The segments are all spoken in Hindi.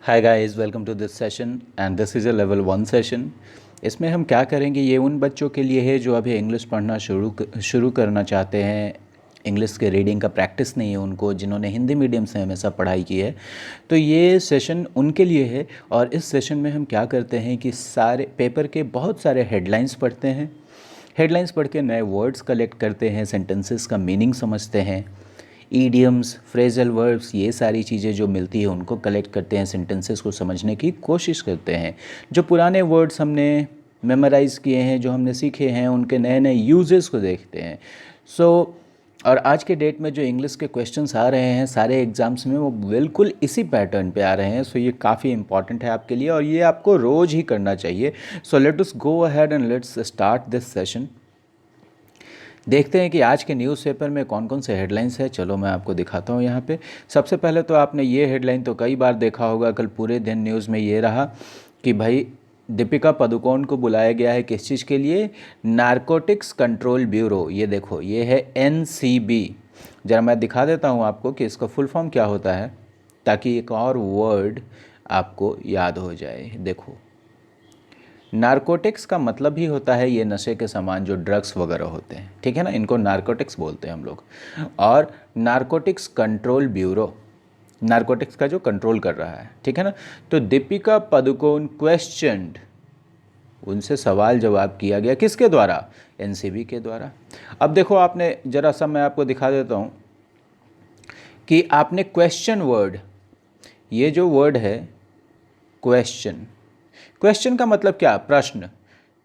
Hi guys, welcome to this session and this is a level 1 session. इसमें हम क्या करेंगे, ये उन बच्चों के लिए है जो अभी इंग्लिश पढ़ना शुरू करना चाहते हैं। इंग्लिश के रीडिंग का प्रैक्टिस नहीं है उनको, जिन्होंने हिंदी मीडियम से हमेशा पढ़ाई की है। तो ये सेशन उनके लिए है। और इस सेशन में हम क्या करते हैं कि सारे पेपर के बहुत सारे हेडलाइंस पढ़ते हैं। हेडलाइंस पढ़ के नए वर्ड्स कलेक्ट करते हैं, सेंटेंसेस का मीनिंग समझते हैं, ईडियम्स, फ्रेजल वर्ब्स, ये सारी चीज़ें जो मिलती है उनको कलेक्ट करते हैं, सेंटेंसेस को समझने की कोशिश करते हैं। जो पुराने वर्ड्स हमने मेमोराइज़ किए हैं, जो हमने सीखे हैं, उनके नए नए यूजेस को देखते हैं। और आज के डेट में जो इंग्लिश के क्वेश्चंस आ रहे हैं सारे एग्ज़ाम्स में, वो बिल्कुल इसी पैटर्न पे आ रहे हैं। सो ये काफ़ी इंपॉर्टेंट है आपके लिए और ये आपको रोज़ ही करना चाहिए। So let us go ahead and let's start this session. देखते हैं कि आज के न्यूज़पेपर में कौन कौन से हेडलाइंस है। चलो मैं आपको दिखाता हूँ यहाँ पे। सबसे पहले तो आपने ये हेडलाइन तो कई बार देखा होगा, कल पूरे दिन न्यूज़ में ये रहा कि भाई दीपिका पादुकोण को बुलाया गया है किस चीज़ के लिए, नारकोटिक्स कंट्रोल ब्यूरो। ये देखो, ये है NCB। ज़रा मैं दिखा देता हूँ आपको कि इसका फुल फॉर्म क्या होता है, ताकि एक और वर्ड आपको याद हो जाए। देखो, नारकोटिक्स का मतलब ही होता है ये नशे के सामान जो ड्रग्स वगैरह होते हैं, ठीक है ना, इनको नारकोटिक्स बोलते हैं हम लोग। और नारकोटिक्स कंट्रोल ब्यूरो, नारकोटिक्स का जो कंट्रोल कर रहा है, ठीक है ना। तो दीपिका पादुकोण क्वेश्चनड, उनसे सवाल जवाब किया गया, किसके द्वारा, NCB के द्वारा। अब देखो, आपने ज़रा सा मैं आपको दिखा देता हूँ कि आपने क्वेश्चन वर्ड, ये जो वर्ड है क्वेश्चन, क्वेश्चन का मतलब क्या, प्रश्न।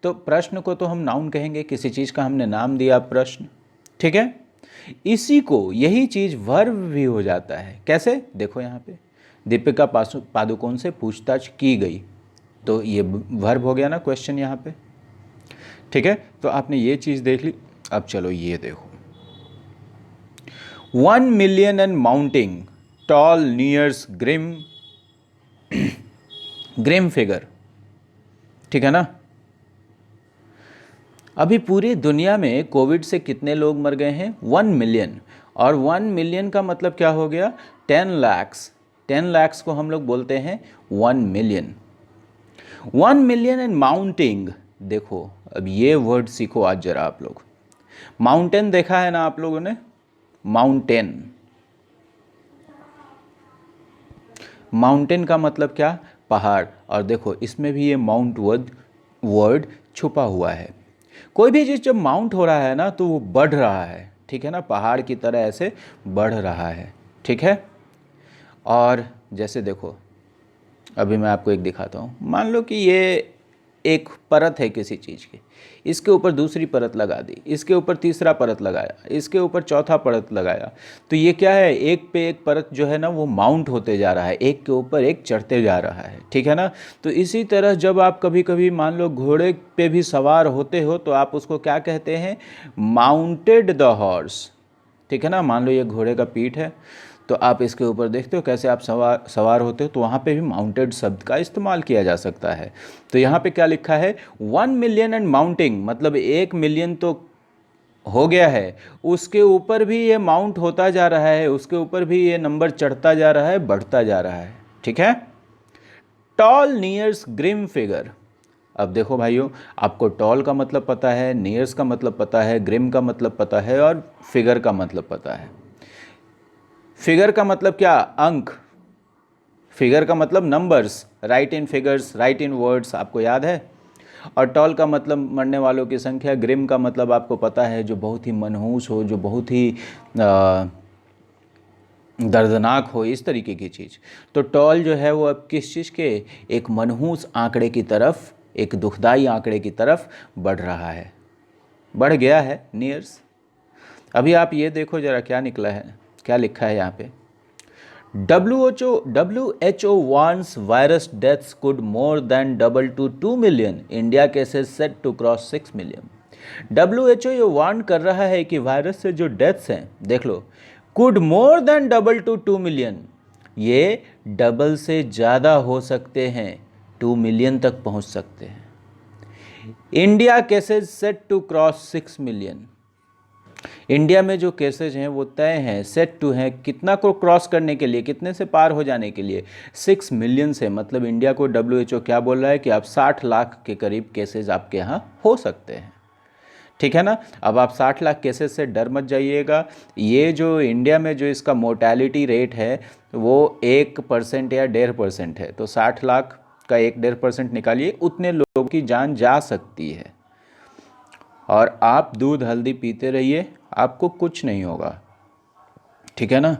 तो प्रश्न को तो हम नाउन कहेंगे, किसी चीज़ का हमने नाम दिया प्रश्न, ठीक है। इसी को, यही चीज़ वर्ब भी हो जाता है। कैसे, देखो यहाँ पे दीपिका पादुकोण से पूछताछ की गई, तो ये वर्ब हो गया ना क्वेश्चन यहाँ पे, ठीक है। तो आपने ये चीज़ देख ली। अब चलो ये देखो, 1 million and mounting, toll nears grim grim figure, ठीक है ना। अभी पूरी दुनिया में कोविड से कितने लोग मर गए हैं, 1 मिलियन। और 1 मिलियन का मतलब क्या हो गया, 10 लैक्स। 10 लैक्स को हम लोग बोलते हैं 1 मिलियन। 1 million and mounting. देखो, अब ये वर्ड सीखो आज जरा आप लोग। माउंटेन देखा है ना आप लोगों ने, माउंटेन। माउंटेन का मतलब क्या, पहाड़। और देखो, इसमें भी ये माउंट वर्ड छुपा हुआ है। कोई भी चीज़ जब माउंट हो रहा है ना, तो वो बढ़ रहा है, ठीक है ना, पहाड़ की तरह ऐसे बढ़ रहा है, ठीक है। और जैसे देखो, अभी मैं आपको एक दिखाता हूँ। मान लो कि ये एक परत है किसी चीज़ की, इसके ऊपर दूसरी परत लगा दी, इसके ऊपर तीसरा परत लगाया, इसके ऊपर चौथा परत लगाया। तो ये क्या है, एक पे एक परत जो है ना वो माउंट होते जा रहा है, एक के ऊपर एक चढ़ते जा रहा है, ठीक है ना। तो इसी तरह जब आप कभी कभी मान लो घोड़े पे भी सवार होते हो, तो आप उसको क्या कहते हैं, माउंटेड द हॉर्स, ठीक है ना। मान लो ये घोड़े का पीठ है, तो आप इसके ऊपर देखते हो कैसे आप सवार होते हो, तो वहाँ पे भी माउंटेड शब्द का इस्तेमाल किया जा सकता है। तो यहाँ पे क्या लिखा है, 1 मिलियन एंड माउंटिंग, मतलब 1 मिलियन तो हो गया है, उसके ऊपर भी ये माउंट होता जा रहा है, उसके ऊपर भी ये नंबर चढ़ता जा रहा है, बढ़ता जा रहा है, ठीक है। Toll nears grim figure. अब देखो भाइयों, आपको टॉल का मतलब पता है, नियर्स का मतलब पता है, ग्रिम का मतलब पता है, और फिगर का मतलब पता है। फिगर का मतलब क्या, अंक। फिगर का मतलब नंबर्स, राइट इन फिगर्स, राइट इन वर्ड्स, आपको याद है। और टॉल का मतलब मरने वालों की संख्या, ग्रिम का मतलब आपको पता है, जो बहुत ही मनहूस हो, जो बहुत ही दर्दनाक हो, इस तरीके की चीज़। तो टॉल जो है वो अब किस चीज़ के, एक मनहूस आंकड़े की तरफ, एक दुखदाई आंकड़े की तरफ बढ़ रहा है, बढ़ गया है, नियर्स। अभी आप ये देखो ज़रा क्या निकला है, क्या लिखा है यहाँ पे, WHO warns virus deaths could more than double to 2 million. India cases set to cross 6 million. WHO ये वार्न कर रहा है कि वायरस से जो डेथ्स हैं, देख लो, could more than double to 2 million, ये डबल से ज़्यादा हो सकते हैं, 2 मिलियन तक पहुंच सकते हैं। India cases set to cross 6 million. India में जो केसेज हैं वो तय हैं, सेट टू हैं, कितना को क्रॉस करने के लिए, कितने से पार हो जाने के लिए, 6 मिलियन से। मतलब इंडिया को WHO क्या बोल रहा है कि आप 60 लाख के करीब केसेज आपके यहाँ हो सकते हैं, ठीक है ना। अब आप 60 लाख केसेस से डर मत जाइएगा। ये जो इंडिया में जो इसका मोर्टेलिटी रेट है वो 1% या 1.5% है, तो 60 लाख का 1-1.5% निकालिए, उतने लोगों की जान जा सकती है। और आप दूध हल्दी पीते रहिए, आपको कुछ नहीं होगा, ठीक है ना।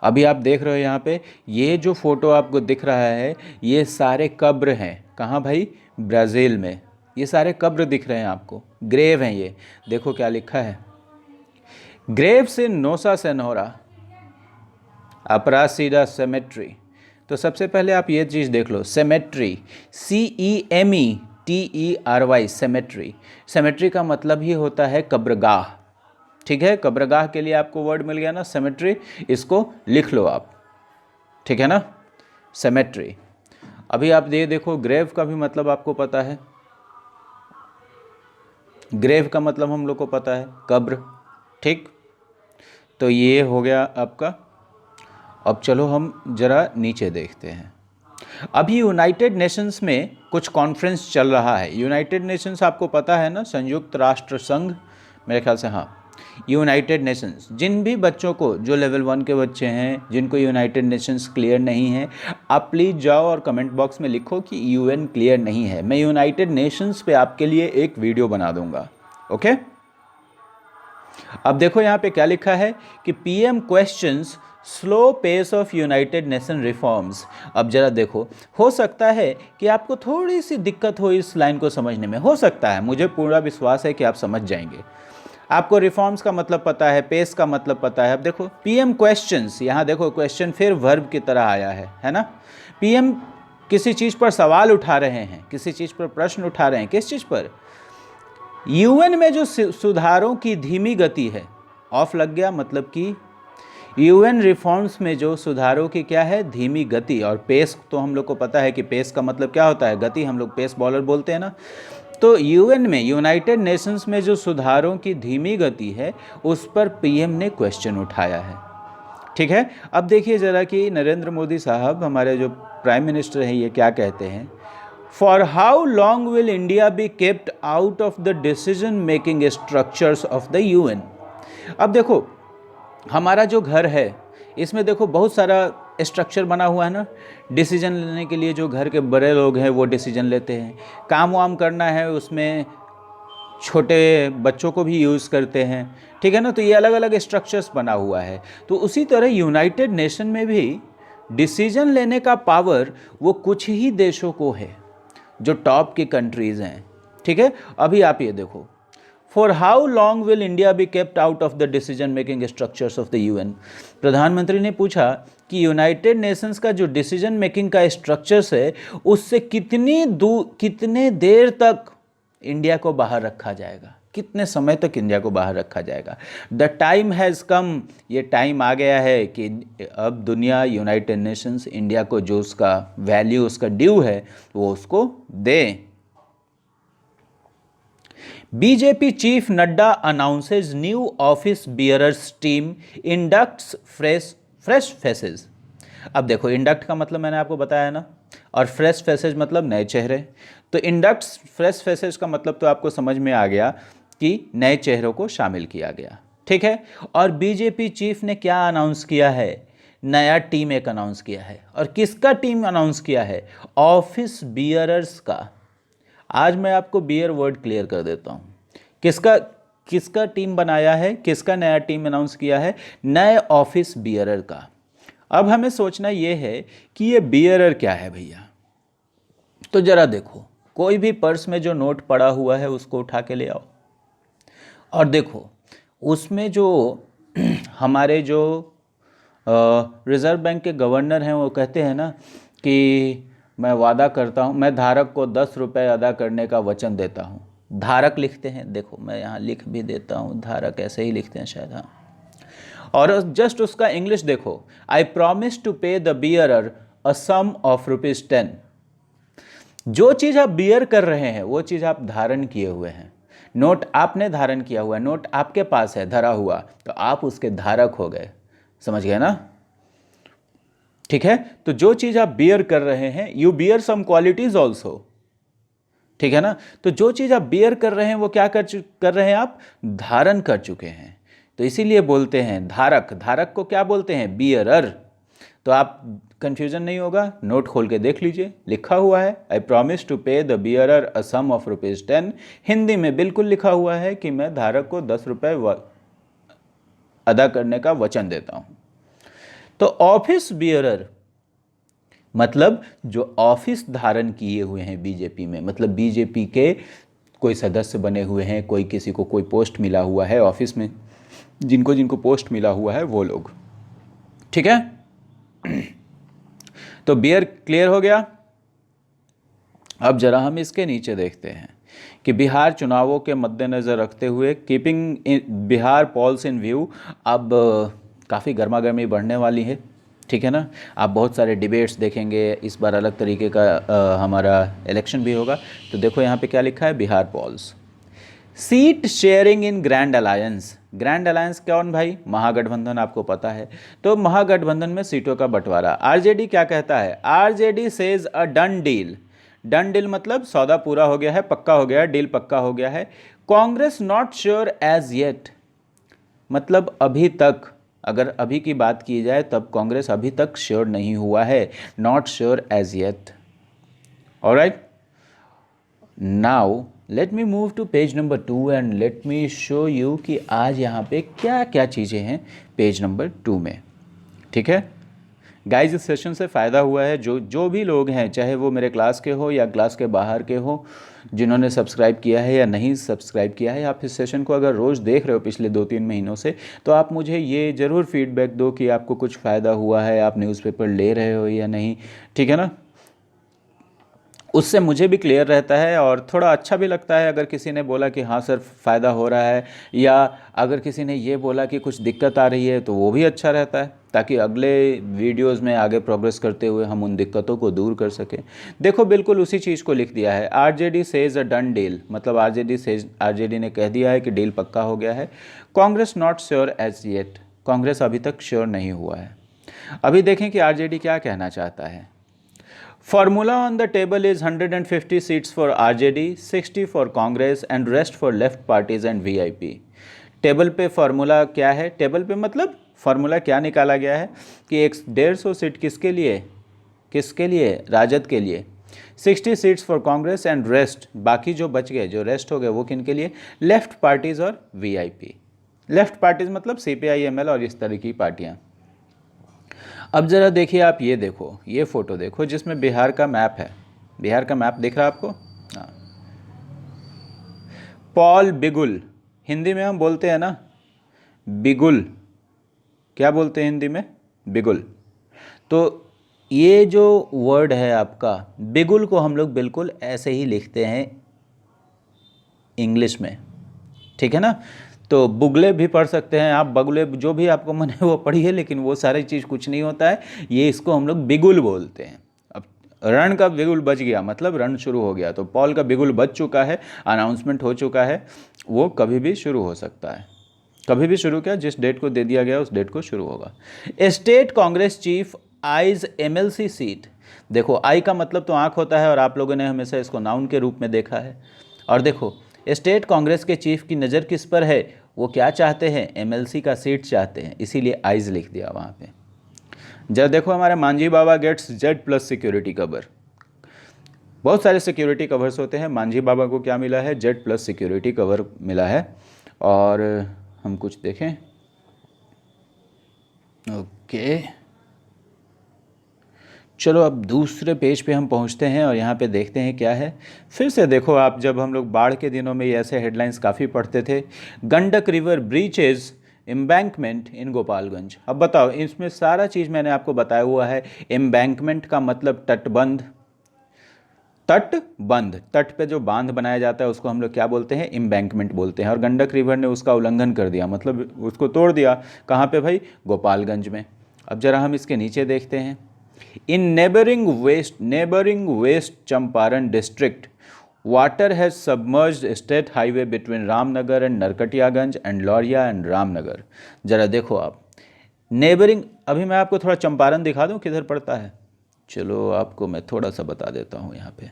अभी आप देख रहे हो यहाँ पे ये जो फोटो आपको दिख रहा है, ये सारे कब्र हैं। कहाँ भाई? ब्राज़ील में। ये सारे कब्र दिख रहे हैं आपको, ग्रेव हैं ये। देखो क्या लिखा है, ग्रेव से नोसा सेनोरा अपरासीडा सेमेट्री। तो सबसे पहले आप ये चीज़ देख लो, सेमेट्री, CEMETRY, सेमेट्री। सेमेट्री का मतलब ही होता है कब्रगाह, ठीक है। कब्रगाह के लिए आपको वर्ड मिल गया ना, सेमेट्री। इसको लिख लो आप, ठीक है ना, सेमेट्री। अभी आप ये देखो, ग्रेव का भी मतलब आपको पता है। ग्रेव का मतलब हम लोग को पता है कब्र, ठीक। तो ये हो गया आपका। अब चलो हम ज़रा नीचे देखते हैं। अभी यूनाइटेड नेशंस में कुछ कॉन्फ्रेंस चल रहा है। यूनाइटेड नेशंस आपको पता है ना, संयुक्त राष्ट्र संघ, मेरे ख्याल से, हाँ। यूनाइटेड नेशंस, जिन भी बच्चों को, जो लेवल 1 के बच्चे हैं, जिनको यूनाइटेड नेशंस क्लियर नहीं है, आप प्लीज़ जाओ और कमेंट बॉक्स में लिखो कि UN क्लियर नहीं है। मैं यूनाइटेड नेशंस पे आपके लिए एक वीडियो बना दूंगा, ओके। अब देखो यहाँ पे क्या लिखा है कि PM questions slow pace of United Nation reforms. अब जरा देखो, हो सकता है कि आपको थोड़ी सी दिक्कत हो इस लाइन को समझने में, हो सकता है, मुझे पूरा विश्वास है कि आप समझ जाएंगे। आपको रिफॉर्म्स का मतलब पता है, पेस का मतलब पता है। अब देखो PM क्वेश्चंस, यहाँ देखो क्वेश्चन फिर वर्ब की तरह आया है ना। PM किसी चीज़ पर सवाल उठा रहे हैं, किसी चीज़ पर प्रश्न उठा रहे हैं। किस चीज़ पर? UN में जो सुधारों की धीमी गति है, ऑफ लग गया, मतलब कि UN रिफॉर्म्स में जो सुधारों की क्या है, धीमी गति। और पेस तो हम लोग को पता है कि पेस का मतलब क्या होता है, गति। हम लोग पेस बॉलर बोलते हैं ना। तो UN में, यूनाइटेड नेशंस में जो सुधारों की धीमी गति है, उस पर PM ने क्वेश्चन उठाया है, ठीक है। अब देखिए ज़रा कि नरेंद्र मोदी साहब, हमारे जो प्राइम मिनिस्टर हैं, ये क्या कहते हैं। For how long will India be kept out of the decision making structures of the UN। अब देखो हमारा जो घर है, इसमें देखो बहुत सारा स्ट्रक्चर बना हुआ है ना। डिसीजन लेने के लिए जो घर के बड़े लोग हैं वो डिसीजन लेते हैं, काम वाम करना है उसमें छोटे बच्चों को भी यूज़ करते हैं, ठीक है ना। तो ये अलग अलग स्ट्रक्चर्स बना हुआ है। तो उसी तरह यूनाइटेड नेशन में भी डिसीजन लेने का पावर वो कुछ ही देशों को है, जो टॉप की कंट्रीज़ हैं, ठीक है। अभी आप ये देखो, for how long will India be kept out of the decision making structures of the UN। प्रधानमंत्री ने पूछा कि यूनाइटेड नेशंस का जो डिसीजन मेकिंग का स्ट्रक्चर्स है, उससे कितने देर तक इंडिया को बाहर रखा जाएगा, कितने समय तक इंडिया को बाहर रखा जाएगा। द टाइम हैज़ कम, ये टाइम आ गया है कि अब दुनिया, यूनाइटेड नेशंस इंडिया को जो उसका वैल्यू, उसका ड्यू है, वो उसको दे। BJP chief Nadda announces new office bearers team inducts fresh faces. अब देखो, इंडक्ट का मतलब मैंने आपको बताया ना, और फ्रेश फेसेज मतलब नए चेहरे। तो इंडक्ट्स फ्रेश फेसेज का मतलब तो आपको समझ में आ गया कि नए चेहरों को शामिल किया गया, ठीक है। और BJP चीफ ने क्या अनाउंस किया है? नया टीम एक अनाउंस किया है। और किसका टीम अनाउंस किया है? ऑफिस बियरर्स का। आज मैं आपको बियर वर्ड क्लियर कर देता हूँ। किसका टीम बनाया है, किसका नया टीम अनाउंस किया है? नए ऑफिस बियरर का। अब हमें सोचना ये है कि ये बियरर क्या है भैया। तो जरा देखो, कोई भी पर्स में जो नोट पड़ा हुआ है उसको उठा के ले आओ, और देखो उसमें जो हमारे जो रिजर्व बैंक के गवर्नर हैं, वो कहते हैं ना कि मैं वादा करता हूँ, मैं धारक को 10 रुपये अदा करने का वचन देता हूँ। धारक लिखते हैं, देखो मैं यहाँ लिख भी देता हूँ, धारक ऐसे ही लिखते हैं शायद, हाँ। और जस्ट उसका इंग्लिश देखो, I promise to pay the bearer a sum of ₹10। जो चीज़ आप बियर कर रहे हैं वो चीज़ आप धारण किए हुए हैं, नोट आपने धारण किया हुआ है, नोट आपके पास है धरा हुआ, तो आप उसके धारक हो गए। समझ गए ना? ठीक है, तो जो चीज आप बियर कर रहे हैं, you bear some qualities also. ठीक है ना? तो जो चीज आप बियर कर रहे हैं वो क्या कर रहे हैं, आप धारण कर चुके हैं। तो इसीलिए बोलते हैं धारक, धारक को क्या बोलते हैं, बियरर। तो आप कंफ्यूजन नहीं होगा, नोट खोल के देख लीजिए, लिखा हुआ है I promise to pay the bearer a sum of ₹10। Hindi में बिल्कुल लिखा हुआ है कि मैं धारक को 10 रुपए अदा करने का वचन देता हूं। तो ऑफिस बियरर मतलब जो ऑफिस धारण किए हुए हैं बीजेपी में, मतलब बीजेपी के कोई सदस्य बने हुए हैं, कोई किसी को कोई पोस्ट मिला हुआ है ऑफिस में, जिनको जिनको पोस्ट मिला हुआ है वो लोग। ठीक है, तो बियर क्लियर हो गया। अब जरा हम इसके नीचे देखते हैं कि बिहार चुनावों के मद्देनज़र रखते हुए keeping Bihar polls in view, अब काफ़ी गर्मा गर्मी बढ़ने वाली है। ठीक है ना? आप बहुत सारे डिबेट्स देखेंगे, इस बार अलग तरीके का हमारा इलेक्शन भी होगा। तो देखो यहाँ पे क्या लिखा है, Bihar polls, seat sharing in grand alliance. Grand alliance कौन भाई, महागठबंधन, आपको पता है। तो महागठबंधन में सीटों का बंटवारा, आरजेडी क्या कहता है, RJD says a done deal. Done deal मतलब सौदा पूरा हो गया है, पक्का हो गया है, डील पक्का हो गया है। Congress not sure as yet, मतलब अभी तक, अगर अभी की बात की जाए तब कांग्रेस अभी तक श्योर नहीं हुआ है, not sure as yet. Alright, now let me move to page number 2 and let me show you कि आज यहाँ पे क्या क्या चीज़ें हैं पेज नंबर 2 में। ठीक है गाइज, इस सेशन से फ़ायदा हुआ है, जो भी लोग हैं, चाहे वो मेरे क्लास के हो या क्लास के बाहर के हो, जिन्होंने सब्सक्राइब किया है या नहीं सब्सक्राइब किया है, आप इस सेशन को अगर रोज़ देख रहे हो पिछले 2-3 महीनों से, तो आप मुझे ये ज़रूर फीडबैक दो कि आपको कुछ फ़ायदा हुआ है, आप न्यूज़पेपर ले रहे हो या नहीं। ठीक है ना? उससे मुझे भी क्लियर रहता है और थोड़ा अच्छा भी लगता है अगर किसी ने बोला कि हाँ सर फ़ायदा हो रहा है, या अगर किसी ने ये बोला कि कुछ दिक्कत आ रही है, तो वो भी अच्छा रहता है, ताकि अगले वीडियोस में आगे प्रोग्रेस करते हुए हम उन दिक्कतों को दूर कर सकें। देखो बिल्कुल उसी चीज़ को लिख दिया है, RJD says a done deal, मतलब आरजेडी ने कह दिया है कि डील पक्का हो गया है। Congress not sure as yet, Congress अभी तक श्योर नहीं हुआ है। अभी देखें कि आरजेडी क्या कहना चाहता है। Formula on the table is 150 seats for RJD, 60 for Congress and rest for left parties and VIP। Table पे फार्मूला क्या है, टेबल पे मतलब फार्मूला क्या निकाला गया है कि 150 सीट किसके लिए, राजद के लिए, 60 seats for Congress and rest, बाकी जो बच गए, जो रेस्ट हो गए, वो किन के लिए, लेफ्ट पार्टीज़ और VIP। लेफ्ट पार्टीज़ मतलब CPI ML और इस तरह की पार्टियाँ। अब ज़रा देखिए आप, ये देखो, ये फ़ोटो देखो जिसमें बिहार का मैप है, बिहार का मैप दिख रहा है आपको? हाँ, पॉल बिगुल, हिंदी में हम बोलते हैं ना बिगुल, क्या बोलते हैं हिंदी में, बिगुल। तो ये जो वर्ड है आपका बिगुल को हम लोग बिल्कुल ऐसे ही लिखते हैं इंग्लिश में। ठीक है ना? तो बुगले भी पढ़ सकते हैं आप, बगुले, जो भी आपको मन है वो पढ़िए, लेकिन वो सारी चीज़ कुछ नहीं होता है, ये इसको हम लोग बिगुल बोलते हैं। अब रण का बिगुल बज गया मतलब रण शुरू हो गया, तो पॉल का बिगुल बज चुका है, अनाउंसमेंट हो चुका है, वो कभी भी शुरू हो सकता है, कभी भी शुरू किया, जिस डेट को दे दिया गया उस डेट को शुरू होगा। State Congress chief eyes MLC seat, देखो आई का मतलब तो आँख होता है और आप लोगों ने हमेशा इसको नाउन के रूप में देखा है। और देखो स्टेट कांग्रेस के चीफ की नज़र किस पर है, वो क्या चाहते हैं, MLC का सीट चाहते हैं, इसीलिए आइज लिख दिया वहाँ पे। जब देखो हमारे मांझी बाबा गेट्स Z+ सिक्योरिटी कवर, बहुत सारे सिक्योरिटी कवर्स होते हैं, मांझी बाबा को क्या मिला है, Z+ सिक्योरिटी कवर मिला है। और हम कुछ देखें, ओके चलो अब दूसरे पेज पे हम पहुंचते हैं और यहाँ पे देखते हैं क्या है। फिर से देखो आप, जब हम लोग बाढ़ के दिनों में ये ऐसे हेडलाइंस काफ़ी पढ़ते थे, गंडक रिवर ब्रीचेज एम्बैंकमेंट इन गोपालगंज। अब बताओ, इसमें सारा चीज़ मैंने आपको बताया हुआ है। एम्बैंकमेंट का मतलब तटबंध, तटबंध, तट पे जो बांध बनाया जाता है उसको हम लोग क्या बोलते हैं, एम्बैंकमेंट बोलते हैं। और गंडक रिवर ने उसका उल्लंघन कर दिया, मतलब उसको तोड़ दिया, कहाँ पे भाई, गोपालगंज में। अब जरा हम इसके नीचे देखते हैं, in neighbouring West Champaran district water has submerged state highway between Ramnagar and Narkatiaganj and Lauria and Ramnagar. ज़रा देखो आप नेबरिंग, अभी मैं आपको थोड़ा चंपारण दिखा दूं किधर पड़ता है। चलो आपको मैं थोड़ा सा बता देता हूं। यहाँ पे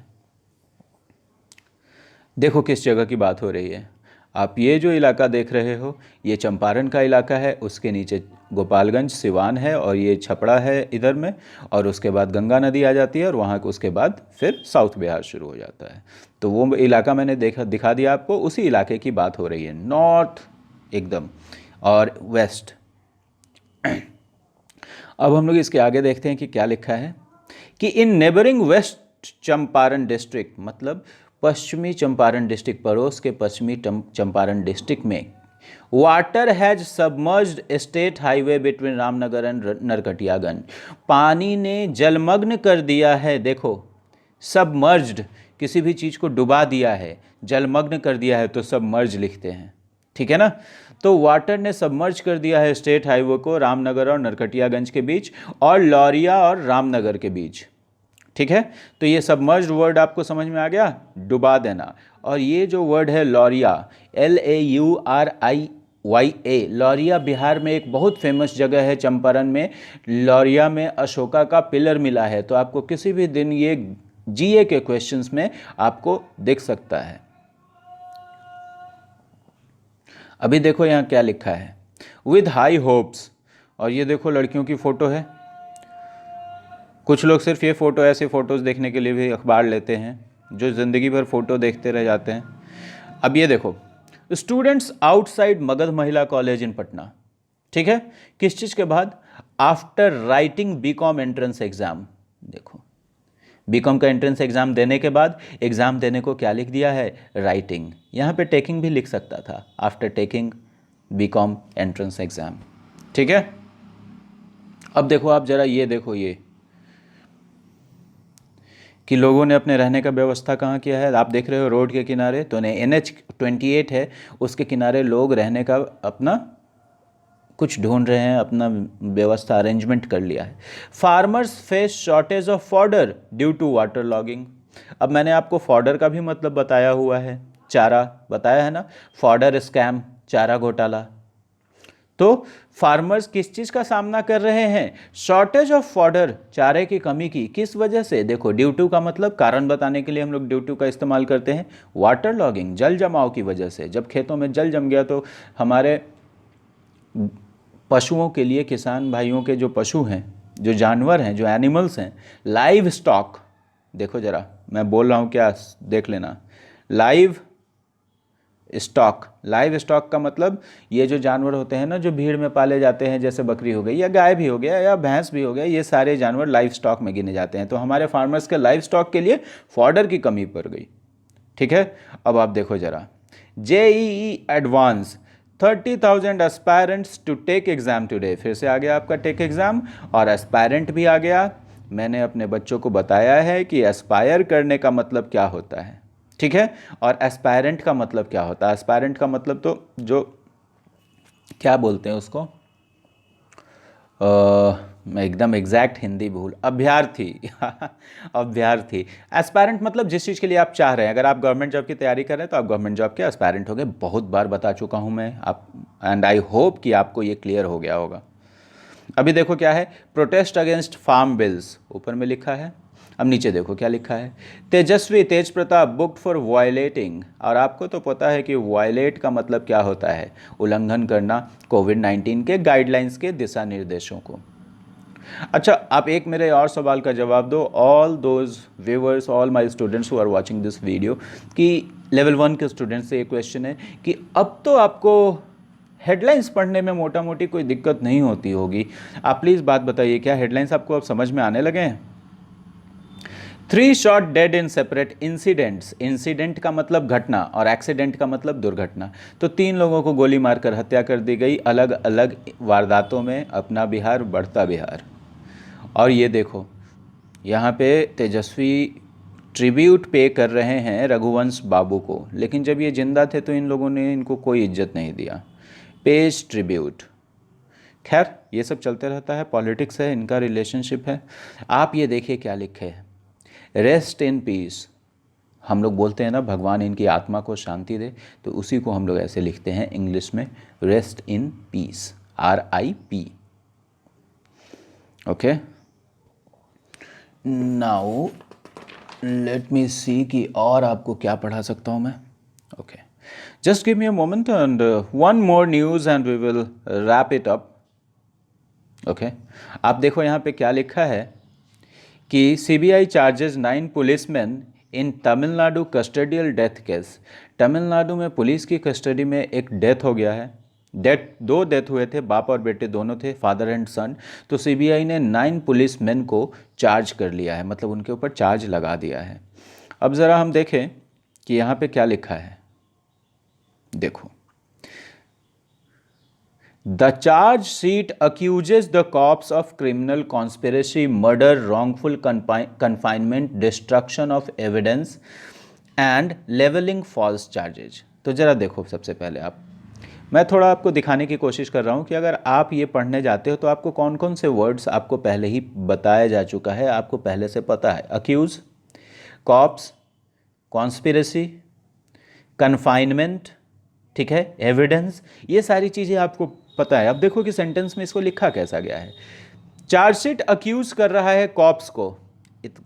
देखो किस जगह की बात हो रही है। आप ये जो इलाका देख रहे हो ये चंपारण का इलाका है, उसके नीचे गोपालगंज सिवान है और ये छपरा है इधर में, और उसके बाद गंगा नदी आ जाती है और वहाँ उसके बाद फिर साउथ बिहार शुरू हो जाता है। तो वो इलाका मैंने दिखा दिया आपको, उसी इलाके की बात हो रही है, नॉर्थ एकदम और वेस्ट। अब हम लोग इसके आगे देखते हैं कि क्या लिखा है कि इन नेबरिंग वेस्ट चंपारण डिस्ट्रिक्ट, मतलब पश्चिमी चंपारण डिस्ट्रिक्ट, पड़ोस के पश्चिमी चंपारण डिस्ट्रिक्ट में water has submerged state highway between Ramnagar and Narkatiaganj. पानी ने जलमग्न कर दिया है। देखो सबमर्ज्ड, किसी भी चीज़ को डुबा दिया है, जलमग्न कर दिया है तो सबमर्ज लिखते हैं, ठीक है ना। तो वाटर ने सबमर्ज कर दिया है स्टेट हाईवे को रामनगर और नरकटियागंज के बीच और लौरिया और रामनगर के बीच, ठीक है। तो ये सबमर्ज्ड वर्ड आपको समझ में आ गया, डुबा देना। और ये जो वर्ड है लौरिया, LAURIYA, लौरिया बिहार में एक बहुत फेमस जगह है चंपारण में। लौरिया में अशोका का पिलर मिला है, तो आपको किसी भी दिन ये GA के क्वेश्चंस में आपको दिख सकता है। अभी देखो यहाँ क्या लिखा है, विद हाई होप्स, और ये देखो लड़कियों की फ़ोटो है। कुछ लोग सिर्फ ये फ़ोटो, ऐसे फ़ोटोज़ देखने के लिए भी अखबार लेते हैं, जो ज़िंदगी भर फ़ोटो देखते रह जाते हैं। अब ये देखो, स्टूडेंट्स आउटसाइड मगध महिला कॉलेज इन पटना, ठीक है। किस चीज़ के बाद, after writing BCom entrance exam. देखो BCom का एंट्रेंस एग्ज़ाम देने के बाद एग्ज़ाम देने को क्या लिख दिया है, राइटिंग। यहाँ पे टेकिंग भी लिख सकता था, after taking BCom entrance exam, ठीक है। अब देखो आप ज़रा ये देखो, ये कि लोगों ने अपने रहने का व्यवस्था कहाँ किया है। आप देख रहे हो रोड के किनारे, तो NH 28 है, उसके किनारे लोग रहने का अपना कुछ ढूंढ रहे हैं, अपना व्यवस्था अरेंजमेंट कर लिया है। Farmers face shortage of fodder due to water logging. अब मैंने आपको फॉडर का भी मतलब बताया हुआ है, चारा बताया है ना, फॉडर स्कैम, चारा घोटाला। तो फार्मर्स किस चीज़ का सामना कर रहे हैं, शॉर्टेज ऑफ फॉडर, चारे की कमी की। किस वजह से, देखो ड्यू टू का मतलब कारण बताने के लिए हम लोग ड्यू टू का इस्तेमाल करते हैं, वाटर लॉगिंग, जल जमाव की वजह से। जब खेतों में जल जम गया तो हमारे पशुओं के लिए, किसान भाइयों के जो पशु हैं, जो जानवर हैं, जो एनिमल्स हैं, लाइव स्टॉक, देखो ज़रा मैं बोल रहा हूँ क्या, देख लेना, लाइव स्टॉक। लाइव स्टॉक का मतलब ये जो जानवर होते हैं ना, जो भीड़ में पाले जाते हैं, जैसे बकरी हो गई या गाय भी हो गया या भैंस भी हो गया, ये सारे जानवर लाइव स्टॉक में गिने जाते हैं। तो हमारे फार्मर्स के लाइव स्टॉक के लिए फॉडर की कमी पड़ गई, ठीक है। अब आप देखो ज़रा, JEE advance 30,000 aspirants to take exam today. फिर से आ गया आपका टेक एग्ज़ाम, और एस्पायरेंट भी आ गया। मैंने अपने बच्चों को बताया है कि एस्पायर करने का मतलब क्या होता है, ठीक है, और एस्पायरेंट का मतलब क्या होता है। एस्पायरेंट का मतलब तो जो क्या बोलते हैं उसको, मैं एकदम एग्जैक्ट हिंदी भूल, अभ्यर्थी अभ्यर्थी। एस्पायरेंट मतलब जिस चीज़ के लिए आप चाह रहे हैं। अगर आप गवर्नमेंट जॉब की तैयारी कर रहे हैं तो आप गवर्नमेंट जॉब के एस्पायरेंट हो गए। बहुत बार बता चुका हूं मैं आप, एंड आई होप कि आपको ये क्लियर हो गया होगा। अभी देखो क्या है, प्रोटेस्ट अगेंस्ट फार्म बिल्स, ऊपर में लिखा है। अब नीचे देखो क्या लिखा है, तेजस्वी तेज प्रताप बुक्ड फॉर वायलेटिंग। और आपको तो पता है कि वायलेट का मतलब क्या होता है, उल्लंघन करना कोविड-19 के गाइडलाइंस के दिशा निर्देशों को। अच्छा, आप एक मेरे और सवाल का जवाब दो, all those viewers, all my students who are watching this video, कि लेवल 1 के स्टूडेंट्स से ये क्वेश्चन है कि अब तो आपको हेडलाइंस पढ़ने में मोटा मोटी कोई दिक्कत नहीं होती होगी। आप प्लीज़ बात बताइए, क्या हेडलाइंस आपको अब समझ में आने लगे हैं। 3 shot dead in separate incidents. Incident का मतलब घटना और एक्सीडेंट का मतलब दुर्घटना। तो 3 लोगों को गोली मारकर हत्या कर दी गई, अलग अलग वारदातों में। अपना बिहार बढ़ता बिहार। और ये देखो यहाँ पे तेजस्वी ट्रिब्यूट पे कर रहे हैं रघुवंश बाबू को, लेकिन जब ये जिंदा थे तो इन लोगों ने इनको कोई इज्जत नहीं दिया। पेज ट्रिब्यूट, खैर ये सब चलते रहता है, पॉलिटिक्स है, इनका रिलेशनशिप है। आप ये देखिए क्या लिखे है, रेस्ट इन पीस हम लोग बोलते हैं ना भगवान इनकी आत्मा को शांति दे, तो उसी को हम लोग ऐसे लिखते हैं इंग्लिश में, rest in peace, RIP। Okay, now let me see कि और आपको क्या पढ़ा सकता हूँ मैं। Okay, just give me a moment and one more news and we will wrap it up. Okay, आप देखो यहाँ पे क्या लिखा है कि CBI charges 9 policeman in Tamil Nadu custodial death case. Tamil Nadu में पुलिस की कस्टडी में एक डेथ हो गया है। दो डेथ हुए थे, बाप और बेटे दोनों थे, फादर एंड सन। तो CBI ने 9 पुलिसमैन को चार्ज कर लिया है, मतलब उनके ऊपर चार्ज लगा दिया है। अब ज़रा हम देखें कि यहाँ पे क्या लिखा है। देखो, The charge sheet accuses the cops of criminal conspiracy, murder, wrongful confinement, destruction of evidence and leveling false charges। तो ज़रा देखो, सबसे पहले मैं थोड़ा आपको दिखाने की कोशिश कर रहा हूँ कि अगर आप ये पढ़ने जाते हो तो आपको कौन कौन से वर्ड्स आपको पहले ही बताया जा चुका है, आपको पहले से पता है। अक्यूज़, कॉप्स, कॉन्स्पिरेसी, कन्फाइनमेंट, ठीक है, एविडेंस, ये सारी चीज़ें आपको पता है। अब देखो कि सेंटेंस में इसको लिखा कैसा गया है। चार्जशीट अक्यूज कर रहा है कॉप्स को।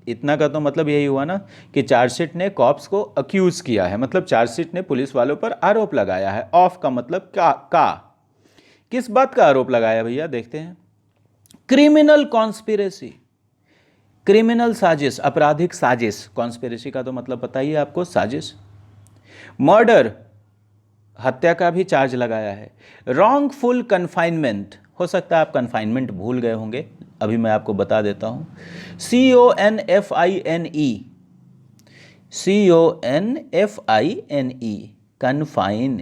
इतना का तो मतलब यही हुआ ना कि चार्जशीट ने कॉप्स को अक्यूज किया है, मतलब चार्जशीट ने पुलिस वालों पर आरोप लगाया है। ऑफ का मतलब का किस बात का आरोप लगाया भैया, देखते हैं। क्रिमिनल कॉन्स्पिरेसी, क्रिमिनल साजिश, आपराधिक साजिश। कॉन्स्पिरेसी का तो मतलब पता ही है आपको, साजिश। मर्डर, हत्या का भी चार्ज लगाया है। रॉन्गफुल कन्फाइनमेंट, हो सकता है आप कन्फाइनमेंट भूल गए होंगे, अभी मैं आपको बता देता हूं। CONFINE,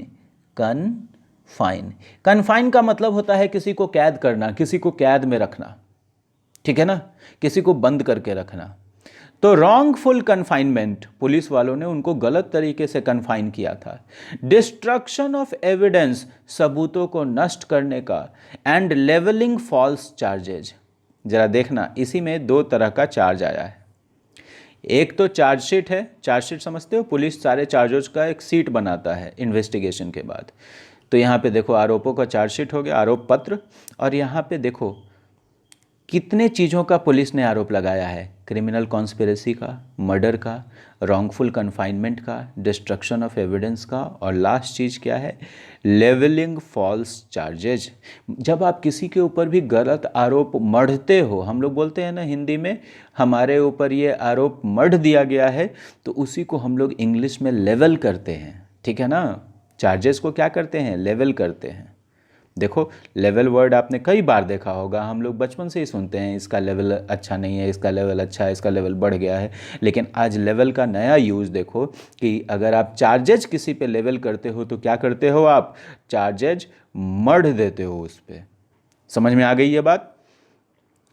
confine. कन्फाइन का मतलब होता है किसी को कैद करना, किसी को कैद में रखना, ठीक है ना, किसी को बंद करके रखना। तो रॉन्गफुल कन्फाइनमेंट, पुलिस वालों ने उनको गलत तरीके से कन्फाइन किया था। डिस्ट्रक्शन ऑफ एविडेंस, सबूतों को नष्ट करने का। And levelling false charges. जरा देखना, इसी में 2 तरह का चार्ज आया है। एक तो चार्जशीट है, चार्जशीट समझते हो, पुलिस सारे चार्जेस का एक सीट बनाता है इन्वेस्टिगेशन के बाद। तो यहाँ पे देखो आरोपों का चार्जशीट हो गया, आरोप पत्र। और यहाँ पे देखो कितने चीज़ों का पुलिस ने आरोप लगाया है। क्रिमिनल कॉन्स्पिरेसी का, मर्डर का, रॉन्गफुल कन्फाइनमेंट का, डिस्ट्रक्शन ऑफ एविडेंस का, और लास्ट चीज़ क्या है, लेवलिंग फॉल्स चार्जेज। जब आप किसी के ऊपर भी गलत आरोप मढ़ते हो, हम लोग बोलते हैं ना हिंदी में, हमारे ऊपर ये आरोप मढ़ दिया गया है, तो उसी को हम लोग इंग्लिश में लेवल करते हैं, ठीक है ना। चार्जेस को क्या करते हैं, लेवल करते हैं। देखो, लेवल वर्ड आपने कई बार देखा होगा, हम लोग बचपन से ही सुनते हैं, इसका लेवल अच्छा नहीं है, इसका लेवल अच्छा है, इसका लेवल बढ़ गया है। लेकिन आज लेवल का नया यूज़ देखो कि अगर आप चार्जेज किसी पे लेवल करते हो तो क्या करते हो, आप चार्जेज मढ़ देते हो उस पर। समझ में आ गई ये बात?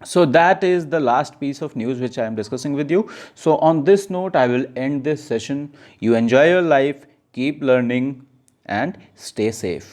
So that is the last piece of news which I am discussing with you. So on this note, I will end this session. You enjoy your life, keep learning and stay safe.